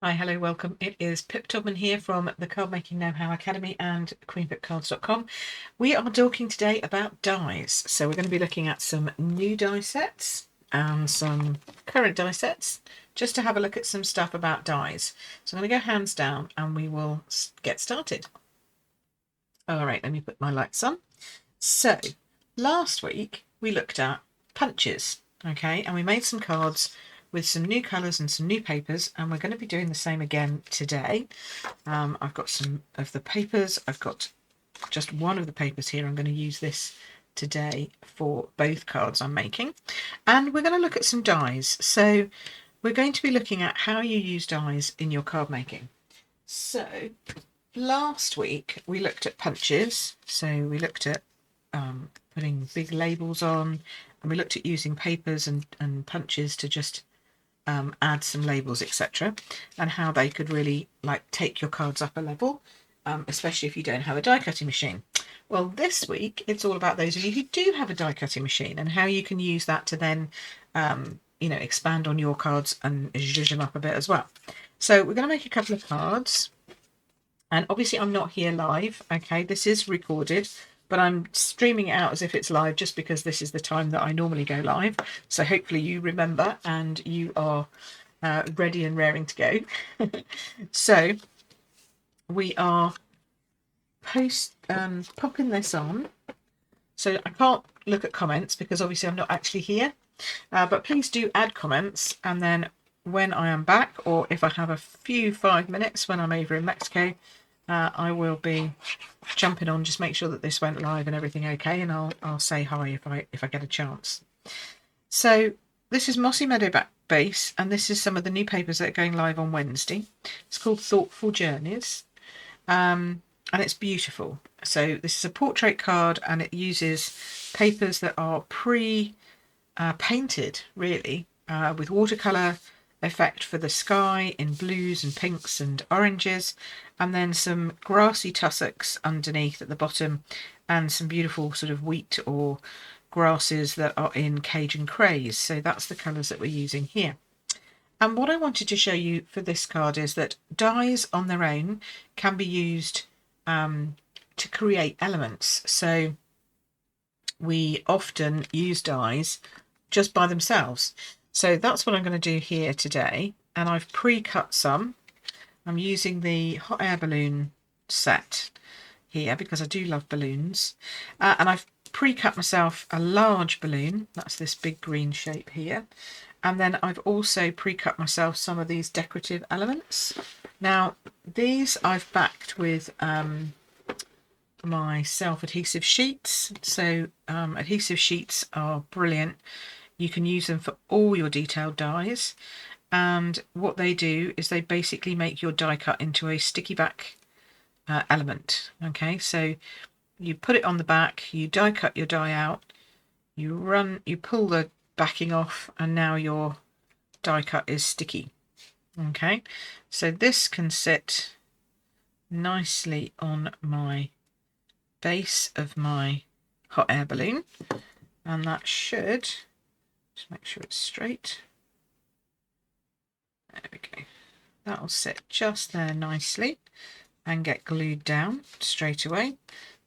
Hi, hello, welcome. It is Pip Tubman here from the Card Making Know-How Academy and queenpipcards.com. We are talking today about dies. So we're going to be looking at some new die sets and some current die sets, just to have a look at some stuff about dies. So I'm going to go hands down and we will get started. All right, let me put my lights on. So last week we looked at punches, okay, and we made some cards with some new colours and some new papers, and we're going to be doing the same again today. I've got some of the papers. I've got just one of the papers here. I'm going to use this today for both cards I'm making, and we're going to look at some dies. So we're going to be looking at how you use dies in your card making. So last week we looked at punches. So we looked at putting big labels on, and we looked at using papers and punches to just add some labels, etc., and how they could really take your cards up a level, especially if you don't have a die cutting machine. Well, this week it's all about those of you who do have a die cutting machine and how you can use that to then expand on your cards and zhuzh them up a bit as well. So we're going to make a couple of cards, and obviously I'm not here live, okay, this is recorded, but I'm streaming it out as if it's live just because this is the time that I normally go live. So hopefully you remember and you are ready and raring to go. So we are popping this on. So I can't look at comments because obviously I'm not actually here, but please do add comments, and then when I am back, or if I have a few 5 minutes when I'm over in Mexico, I will be jumping on, just make sure that this went live and everything okay, and I'll say hi if I get a chance. So this is Mossy Meadowback Base, and this is some of the new papers that are going live on Wednesday. It's called Thoughtful Journeys, and it's beautiful. So this is a portrait card, and it uses papers that are painted really, with watercolour effect for the sky in blues and pinks and oranges, and then some grassy tussocks underneath at the bottom, and some beautiful sort of wheat or grasses that are in Cajun craze. So that's the colours that we're using here. And what I wanted to show you for this card is that dies on their own can be used to create elements. So we often use dies just by themselves. So that's what I'm going to do here today, and I've pre-cut some. I'm using the hot air balloon set here because I do love balloons, and I've pre-cut myself a large balloon. That's this big green shape here, and then I've also pre-cut myself some of these decorative elements. Now these I've backed with my self-adhesive sheets. So adhesive sheets are brilliant. You can use them for all your detailed dies, and what they do is they basically make your die cut into a sticky back element. Okay, so you put it on the back, you die cut your die out, you pull the backing off, and now your die cut is sticky. Okay, so this can sit nicely on my base of my hot air balloon, and that should just make sure it's straight. There we go. That'll sit just there nicely and get glued down straight away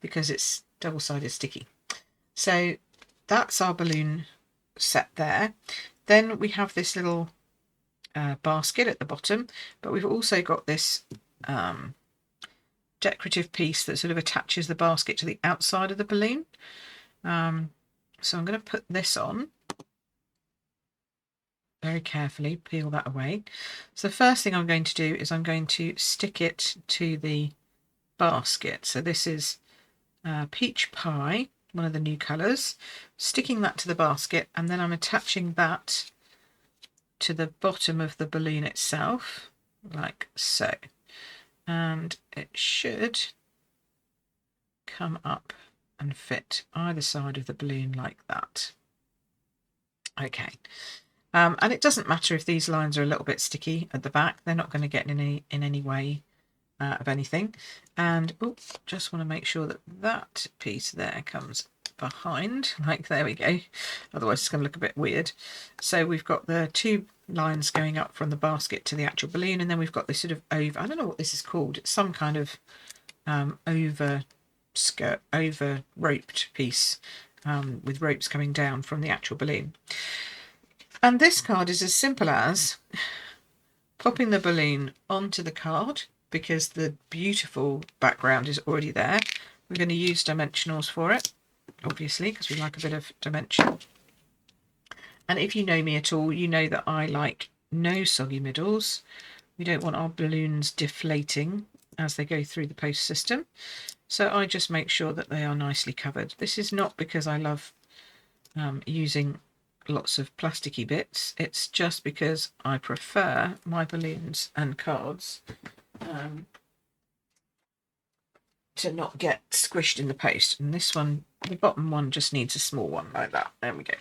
because it's double-sided sticky. So that's our balloon set there. Then we have this little basket at the bottom, but we've also got this decorative piece that sort of attaches the basket to the outside of the balloon. So I'm going to put this on very carefully, peel that away. So the first thing I'm going to do is I'm going to stick it to the basket. So this is Peach Pie, one of the new colours, sticking that to the basket, and then I'm attaching that to the bottom of the balloon itself, like so. And it should come up and fit either side of the balloon like that. Okay. And it doesn't matter if these lines are a little bit sticky at the back, they're not going to get in any way of anything. And just want to make sure that that piece there comes behind, like there we go, otherwise it's going to look a bit weird. So we've got the two lines going up from the basket to the actual balloon, and then we've got this sort of over, I don't know what this is called, it's some kind of over roped piece with ropes coming down from the actual balloon. And this card is as simple as popping the balloon onto the card, because the beautiful background is already there. We're going to use dimensionals for it, obviously, because we like a bit of dimension. And if you know me at all, you know that I like no soggy middles. We don't want our balloons deflating as they go through the post system. So I just make sure that they are nicely covered. This is not because I love using lots of plasticky bits. It's just because I prefer my balloons and cards to not get squished in the post. And this one, the bottom one, just needs a small one like that. There we go.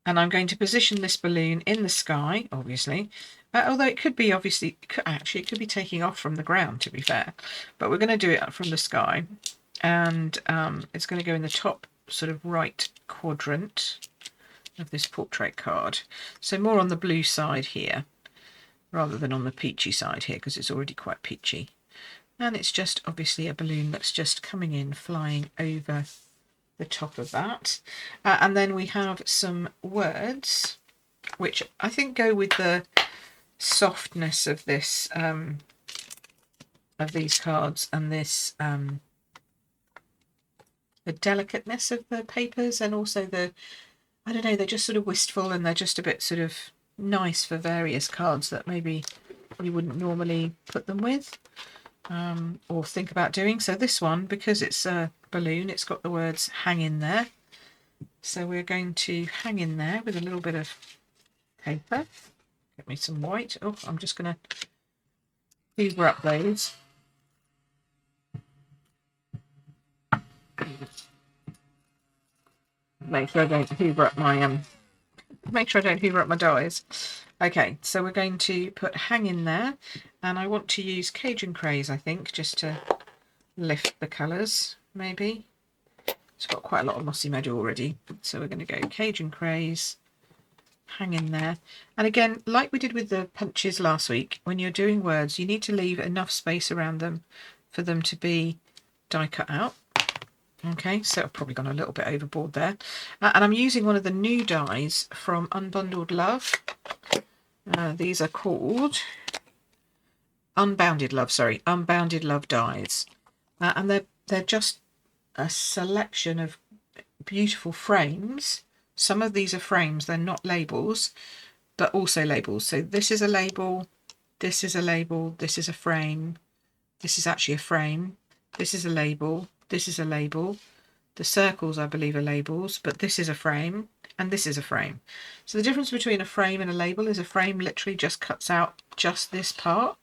And I'm going to position this balloon in the sky, obviously. Although it could be, obviously, it could be taking off from the ground, to be fair. But we're going to do it from the sky. And it's going to go in the top sort of right quadrant of this portrait card. So more on the blue side here, rather than on the peachy side here, because it's already quite peachy. And it's just obviously a balloon that's just coming in, flying over the top of that. And then we have some words, which I think go with the softness of this, of these cards, and this, the delicateness of the papers, and also the, I don't know, they're just sort of wistful, and they're just a bit sort of nice for various cards that maybe you wouldn't normally put them with. Or think about doing. So this one, because it's a balloon, it's got the words hang in there. So we're going to hang in there with a little bit of paper. Get me some white. Oh, I'm just going to hoover up those. Make sure I don't hoover up my dies. Okay, so we're going to put hang in there, and I want to use Cajun Craze, I think, just to lift the colours, maybe. It's got quite a lot of mossy meadow already, so we're going to go Cajun Craze, hang in there. And again, like we did with the punches last week, when you're doing words, you need to leave enough space around them for them to be die cut out. Okay, so I've probably gone a little bit overboard there. And I'm using one of the new dies from Unbundled Love. These are called Unbounded Love dies. And they're just a selection of beautiful frames. Some of these are frames, they're not labels, but also labels. So this is a label, this is a label, this is a frame, this is actually a frame, this is a label, this is a label. The circles, I believe, are labels, but this is a frame, and this is a frame. So the difference between a frame and a label is a frame literally just cuts out just this part,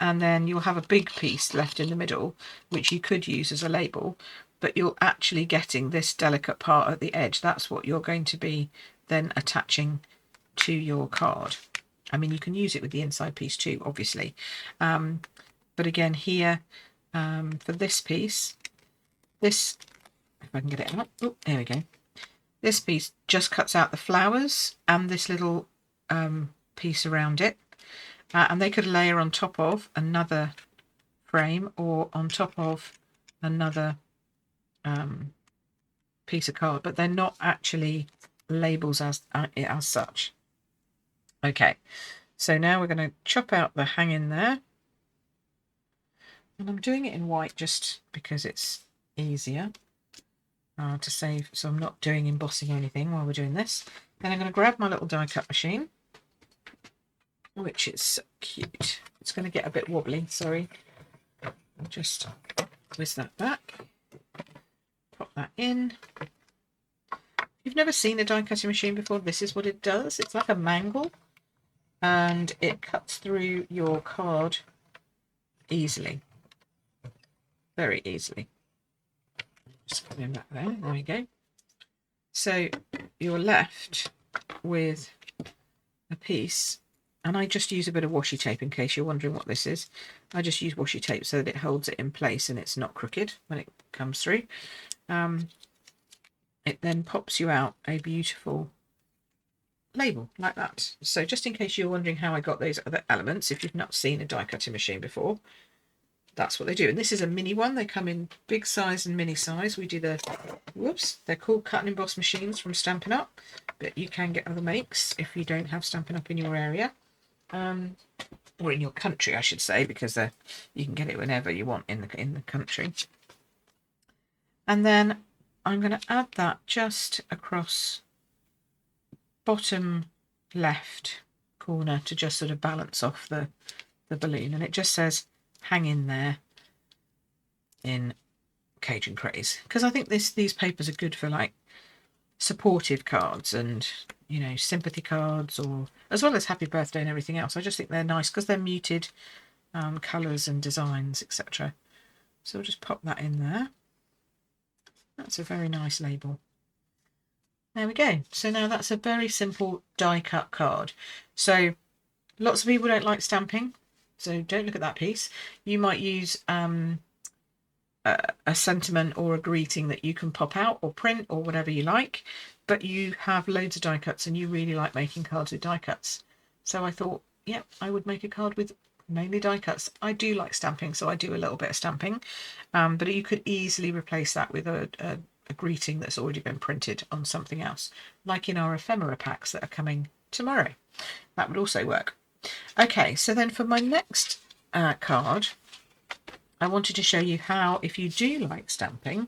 and then you'll have a big piece left in the middle, which you could use as a label, but you're actually getting this delicate part at the edge. That's what you're going to be then attaching to your card. I mean, you can use it with the inside piece too, obviously. But again, here, for this piece, this, if I can get it out, oh, there we go. This piece just cuts out the flowers and this little piece around it. And they could layer on top of another frame or on top of another piece of card, but they're not actually labels as such. Okay, so now we're going to chop out the hang in there. And I'm doing it in white just because it's easier to save, so I'm not doing embossing or anything while we're doing this. Then I'm going to grab my little die cut machine, which is so cute. It's going to get a bit wobbly, sorry. I'll just whiz that back, pop that in. If you've never seen a die cutting machine before, this is what it does. It's like a mangle, and it cuts through your card easily, very easily. Just coming back there we go. So you're left with a piece, and I just use a bit of washi tape in case you're wondering what this is. I just use washi tape so that it holds it in place and it's not crooked when it comes through. It then pops you out a beautiful label like that. So just in case you're wondering how I got those other elements, if you've not seen a die cutting machine before, that's what they do. And this is a mini one. They come in big size and mini size. We do the, whoops, they're called cut and emboss machines from Stampin' Up, but you can get other makes if you don't have Stampin' Up in your area. Or in your country, I should say, because you can get it whenever you want in the country. And then I'm going to add that just across bottom left corner to just sort of balance off the balloon. And it just says hang in there in Cajun Craze, because I think these papers are good for like supportive cards and, you know, sympathy cards, or as well as happy birthday and everything else. I just think they're nice because they're muted colours and designs, etc. So we'll just pop that in there. That's a very nice label. There we go. So now that's a very simple die cut card. So lots of people don't like stamping, so don't look at that piece. You might use a sentiment or a greeting that you can pop out or print or whatever you like, but you have loads of die cuts and you really like making cards with die cuts. So I thought, yeah, I would make a card with mainly die cuts. I do like stamping, so I do a little bit of stamping, but you could easily replace that with a greeting that's already been printed on something else, like in our ephemera packs that are coming tomorrow. That would also work. Okay, so then for my next card, I wanted to show you how, if you do like stamping,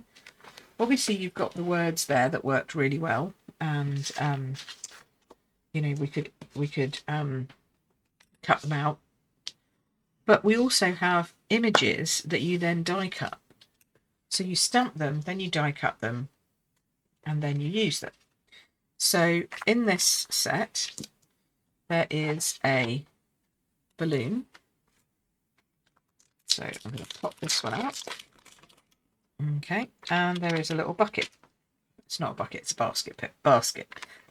obviously you've got the words there that worked really well, and you know, we could cut them out, but we also have images that you then die cut. So you stamp them, then you die cut them, and then you use them. So in this set, there is a balloon. So I'm going to pop this one out. Okay, and there is a little bucket. It's not a bucket, it's a basket. Basket.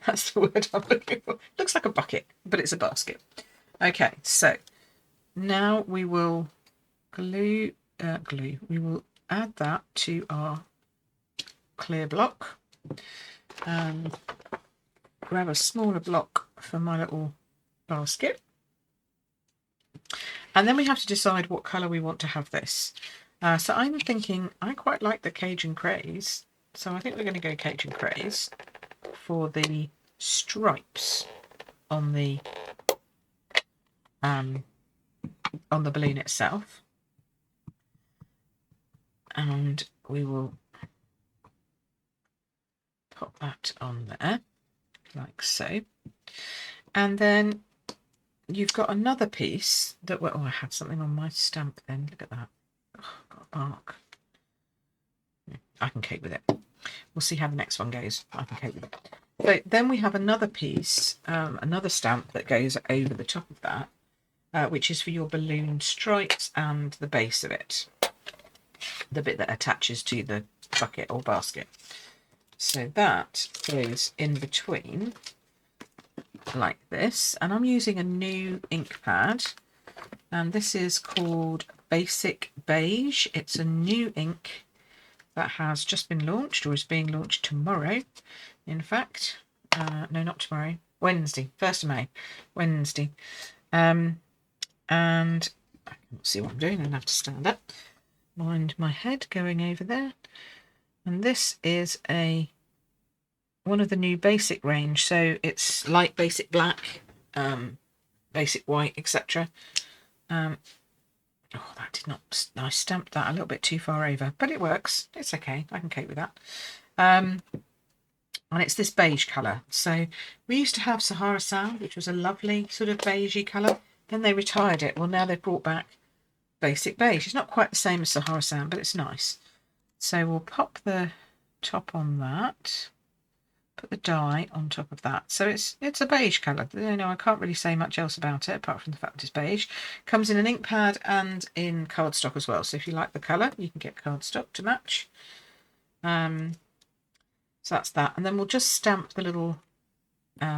That's the word I'm looking for. Looks like a bucket, but it's a basket. Okay, so now we will glue. We will add that to our clear block. And grab a smaller block for my little basket. And then we have to decide what colour we want to have this. So I'm thinking I quite like the Cajun Craze. So I think we're going to go Cajun Craze for the stripes on the balloon itself. And we will pop that on there, like so. And then you've got another piece that oh, I had something on my stamp then. Look at that. Oh, I've got a bark. I can cope with it. We'll see how the next one goes. I can cope with it. So then we have another piece, another stamp that goes over the top of that, which is for your balloon stripes and the base of it. The bit that attaches to the bucket or basket. So that goes in between like this, and I'm using a new ink pad, and this is called Basic Beige. It's a new ink that has just been launched, or is being launched tomorrow, in fact. No, not tomorrow, Wednesday, 1st of May, Wednesday. And I can't see what I'm doing, I'm going to have to stand up. Mind my head going over there. And this is one of the new basic range, so it's light basic black, basic white, etc. Oh, that did not, I stamped that a little bit too far over, but it works, it's okay, I can cope with that. And it's this beige colour. So we used to have Sahara Sand, which was a lovely sort of beigey colour, then they retired it. Well, now they've brought back Basic Beige. It's not quite the same as Sahara Sand, but it's nice. So we'll pop the top on that, put the die on top of that. So it's a beige colour. You know, I can't really say much else about it apart from the fact it's beige. Comes in an ink pad and in cardstock as well. So if you like the colour, you can get cardstock to match. So that's that. And then we'll just stamp the little what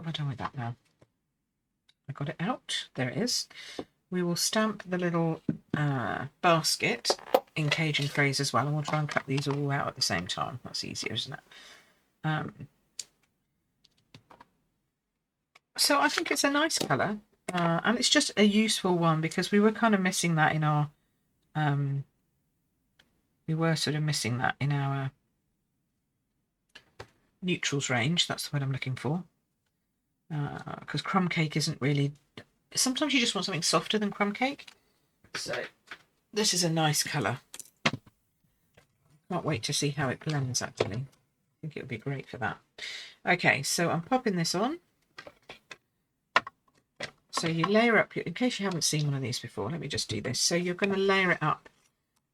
have I done with that now? I got it out. There it is. We will stamp the little basket in Cajun Craze as well, and we'll try and cut these all out at the same time. That's easier, isn't it? So I think it's a nice colour, and it's just a useful one because we were kind of missing that in our neutrals range. That's the word I'm looking for, because crumb cake isn't really. Sometimes you just want something softer than crumb cake. So this is a nice colour. Can't wait to see how it blends, actually. I think it would be great for that. Okay, so I'm popping this on. So you layer up, in case you haven't seen one of these before, let me just do this. So you're going to layer it up.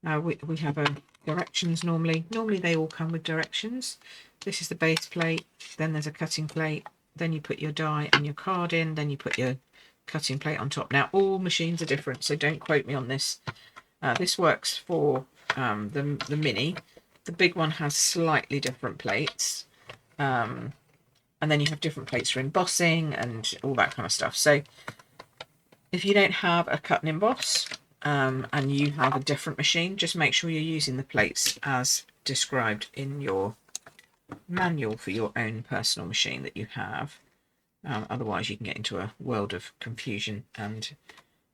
We have directions normally. Normally they all come with directions. This is the base plate, then there's a cutting plate, then you put your die and your card in, then you put your cutting plate on top. Now all machines are different, so don't quote me on this. This works for the mini. The big one has slightly different plates, and then you have different plates for embossing and all that kind of stuff. So if you don't have a cut and emboss and you have a different machine, just make sure you're using the plates as described in your manual for your own personal machine that you have. Otherwise you can get into a world of confusion and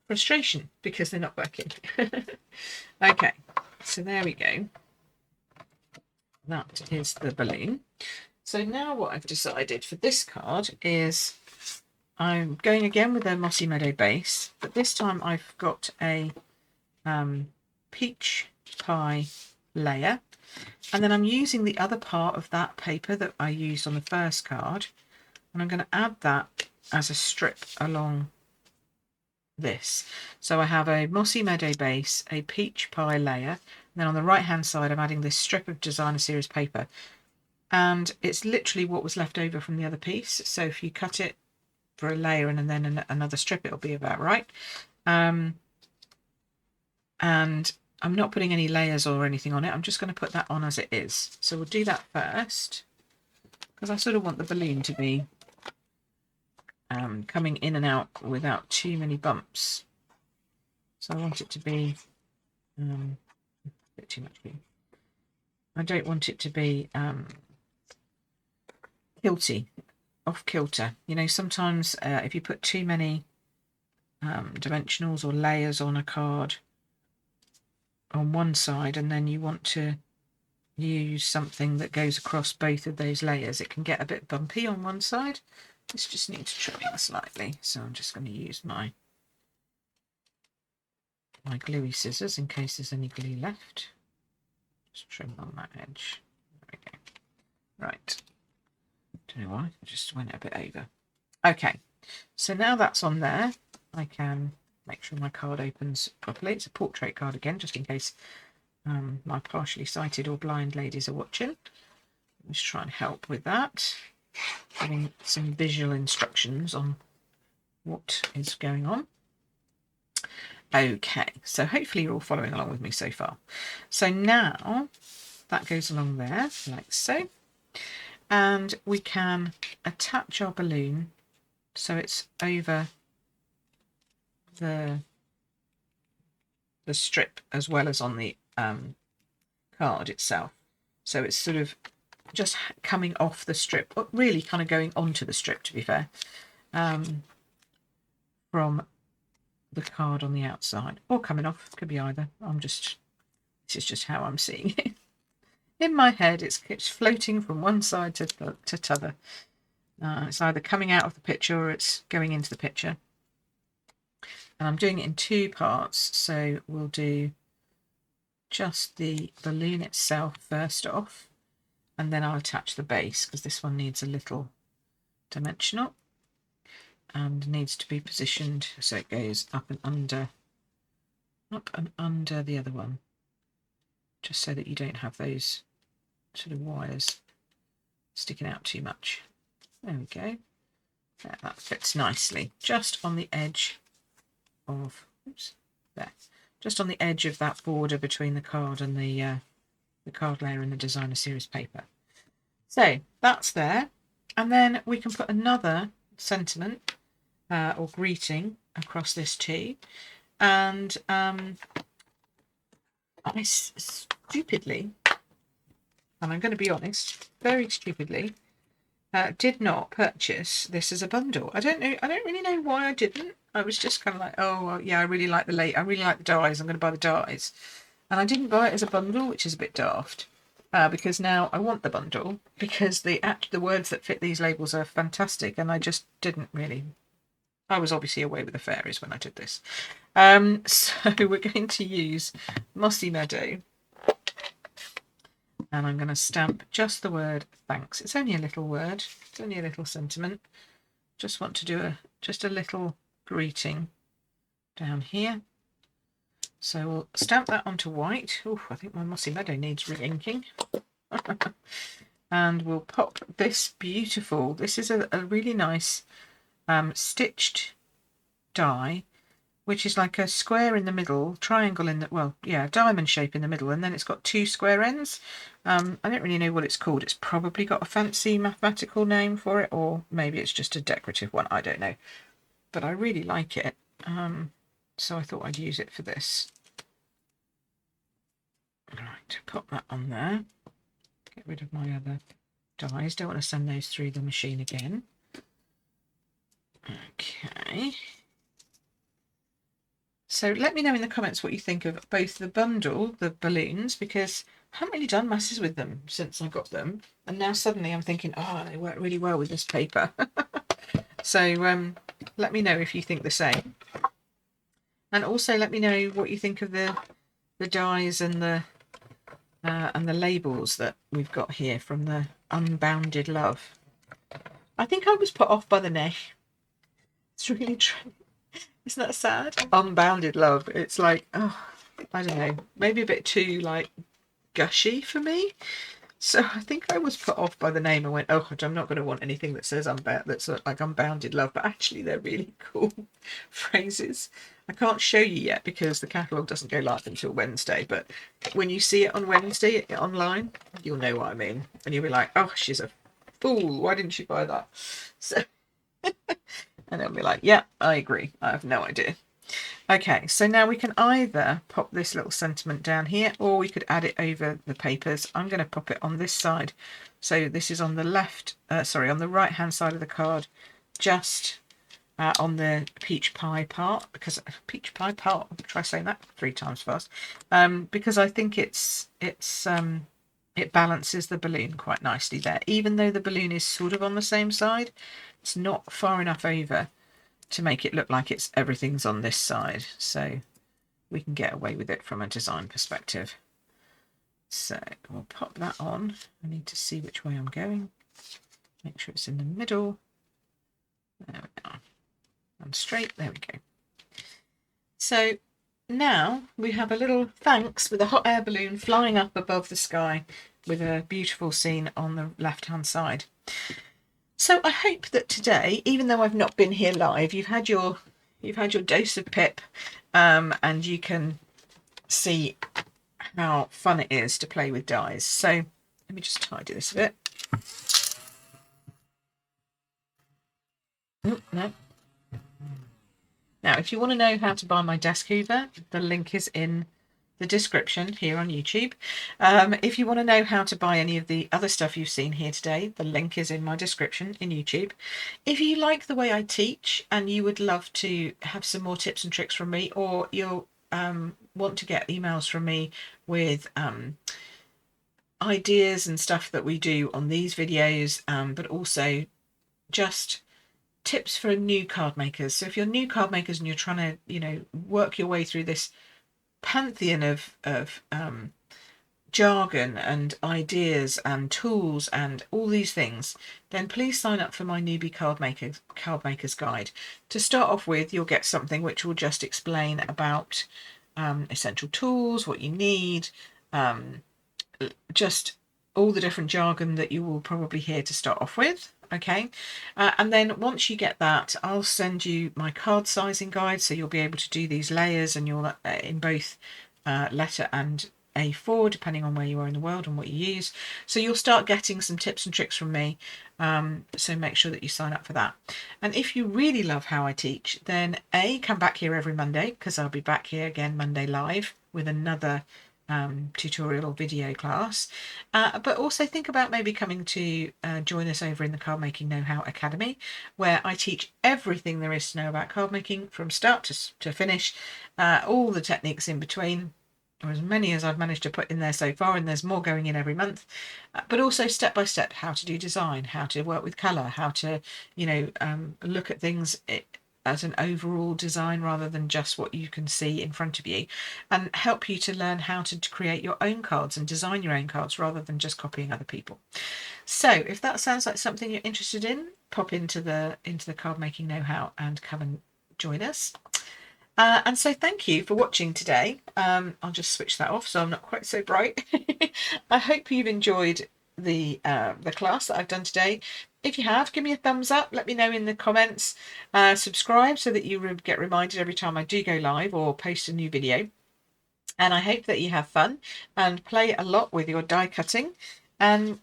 frustration because they're not working. Okay, so there we go. That is the balloon. So now what I've decided for this card is I'm going again with a Mossy Meadow base, but this time I've got a peach pie layer, and then I'm using the other part of that paper that I used on the first card, and I'm going to add that as a strip along this. So I have a Mossy Meadow base, a peach pie layer, and then on the right hand side I'm adding this strip of designer series paper, and it's literally what was left over from the other piece. So if you cut it for a layer and then another strip, it'll be about right. And I'm not putting any layers or anything on it. I'm just going to put that on as it is. So we'll do that first, because I sort of want the balloon to be coming in and out without too many bumps. So I want it to be a bit too much glue. I don't want it to be kilty, off kilter. You know, sometimes if you put too many dimensionals or layers on a card on one side and then you want to use something that goes across both of those layers, it can get a bit bumpy on one side. This just needs trimming slightly, so I'm just going to use my gluey scissors in case there's any glue left. Just trim on that edge. There we go. Right. Don't know why, I just went a bit over. Okay, so now that's on there, I can make sure my card opens properly. It's a portrait card again, just in case my partially sighted or blind ladies are watching. Let's try and help with that, giving some visual instructions on what is going on. Okay, so hopefully you're all following along with me so far. So now that goes along there, like so. And we can attach our balloon so it's over the strip as well as on the card itself. So it's sort of just coming off the strip, but really kind of going onto the strip, to be fair, from the card on the outside, or coming off. Could be either. This is just how I'm seeing it. In my head, it's floating from one side to t'other. It's either coming out of the picture or it's going into the picture. And I'm doing it in two parts, so we'll do just the balloon itself first off, and then I'll attach the base, because this one needs a little dimensional and needs to be positioned so it goes up and under the other one, just so that you don't have those sort of wires sticking out too much. There we go. There, that fits nicely just on the edge of just on the edge of that border between the card and the card layer and the designer series paper. So that's there, and then we can put another sentiment or greeting across this too. And I stupidly, and I'm going to be honest, very stupidly, did not purchase this as a bundle. I don't really know why I didn't. I was just kind of like, oh well, yeah, I really like the dies. I'm going to buy the dies, and I didn't buy it as a bundle, which is a bit daft. Because now I want the bundle because the words that fit these labels are fantastic, and I just didn't really. I was obviously away with the fairies when I did this. So we're going to use Mossy Meadow, and I'm going to stamp just the word thanks. It's only a little word. It's only a little sentiment. Just want to do just a little greeting down here. So we'll stamp that onto white. Oh, I think my Mossy Meadow needs re-inking. And we'll pop this beautiful. This is a really nice stitched die, which is like a square in the middle, triangle in the, well, yeah, diamond shape in the middle, and then it's got two square ends. I don't really know what it's called. It's probably got a fancy mathematical name for it, or maybe it's just a decorative one. I don't know. But I really like it. So I thought I'd use it for this. Right, pop that on there. Get rid of my other dies. Don't want to send those through the machine again. Okay. So let me know in the comments what you think of both the bundle, the balloons, because I haven't really done masses with them since I got them. And now suddenly I'm thinking, oh, they work really well with this paper. So let me know if you think the same. And also let me know what you think of the dies and the labels that we've got here from the Unbounded Love. I think I was put off by the name. It's really true. Isn't that sad? Unbounded Love. It's like, oh, I don't know, maybe a bit too like gushy for me. So I think I was put off by the name. I went, oh, I'm not going to want anything that says that's like Unbounded Love. But actually, they're really cool phrases. I can't show you yet because the catalogue doesn't go live until Wednesday. But when you see it on Wednesday online, you'll know what I mean. And you'll be like, oh, she's a fool. Why didn't she buy that? So, and they'll be like, yeah, I agree. I have no idea. Okay, so now we can either pop this little sentiment down here, or we could add it over the papers. I'm going to pop it on this side. So this is on the left, on the right hand side of the card, just on the peach pie part, because peach pie part, try saying that 3 times fast, because I think it balances the balloon quite nicely there. Even though the balloon is sort of on the same side, it's not far enough over to make it look like everything's on this side, so we can get away with it from a design perspective. So we'll pop that on. I need to see which way I'm going. Make sure it's in the middle. There we are. And straight, there we go. So now we have a little thanks with a hot air balloon flying up above the sky with a beautiful scene on the left hand side. So I hope that today, even though I've not been here live, you've had your dose of pip, and you can see how fun it is to play with dies. So let me just tidy this a bit. Oh, no. Now, if you want to know how to buy my desk hoover, the link is in the description here on YouTube. If you want to know how to buy any of the other stuff you've seen here today, the link is in my description in YouTube. If you like the way I teach and you would love to have some more tips and tricks from me, or you'll want to get emails from me with ideas and stuff that we do on these videos, but also just tips for new card makers. So if you're new card makers and you're trying to, work your way through this pantheon of jargon and ideas and tools and all these things, then please sign up for my newbie card makers guide. To start off with, you'll get something which will just explain about essential tools, what you need, just all the different jargon that you will probably hear to start off with. Okay, and then once you get that, I'll send you my card sizing guide, so you'll be able to do these layers, and you'll in both letter and A4, depending on where you are in the world and what you use. So you'll start getting some tips and tricks from me, so make sure that you sign up for that. And if you really love how I teach, then come back here every Monday, because I'll be back here again Monday live with another tutorial or video class, but also think about maybe coming to join us over in the Card Making Know-How Academy, where I teach everything there is to know about card making from start to finish, all the techniques in between, or as many as I've managed to put in there so far, and there's more going in every month, but also step by step how to do design, how to work with colour, how to, look at things as an overall design rather than just what you can see in front of you, and help you to learn how to create your own cards and design your own cards rather than just copying other people. So if that sounds like something you're interested in, pop into the Card Making Know-How and come and join us. And so thank you for watching today. I'll just switch that off so I'm not quite so bright. I hope you've enjoyed the class that I've done today. If you have, give me a thumbs up, let me know in the comments, subscribe so that you get reminded every time I do go live or post a new video. And I hope that you have fun and play a lot with your die cutting and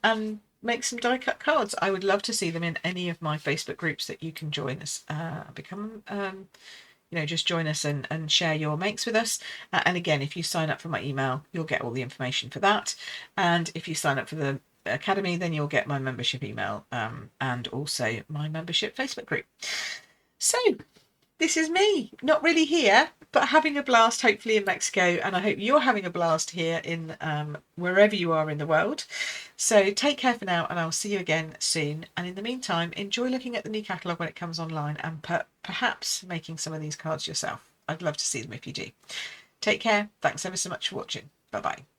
make some die cut cards. I would love to see them in any of my Facebook groups that you can join us, just join us and share your makes with us. And again, if you sign up for my email, you'll get all the information for that. And if you sign up for the Academy, then you'll get my membership email and also my membership Facebook group. So this is me, not really here, but having a blast, hopefully in Mexico, and I hope you're having a blast here in wherever you are in the world. So take care for now, and I'll see you again soon. And in the meantime, enjoy looking at the new catalogue when it comes online and perhaps making some of these cards yourself. I'd love to see them if you do. Take care. Thanks ever so much for watching. Bye-bye.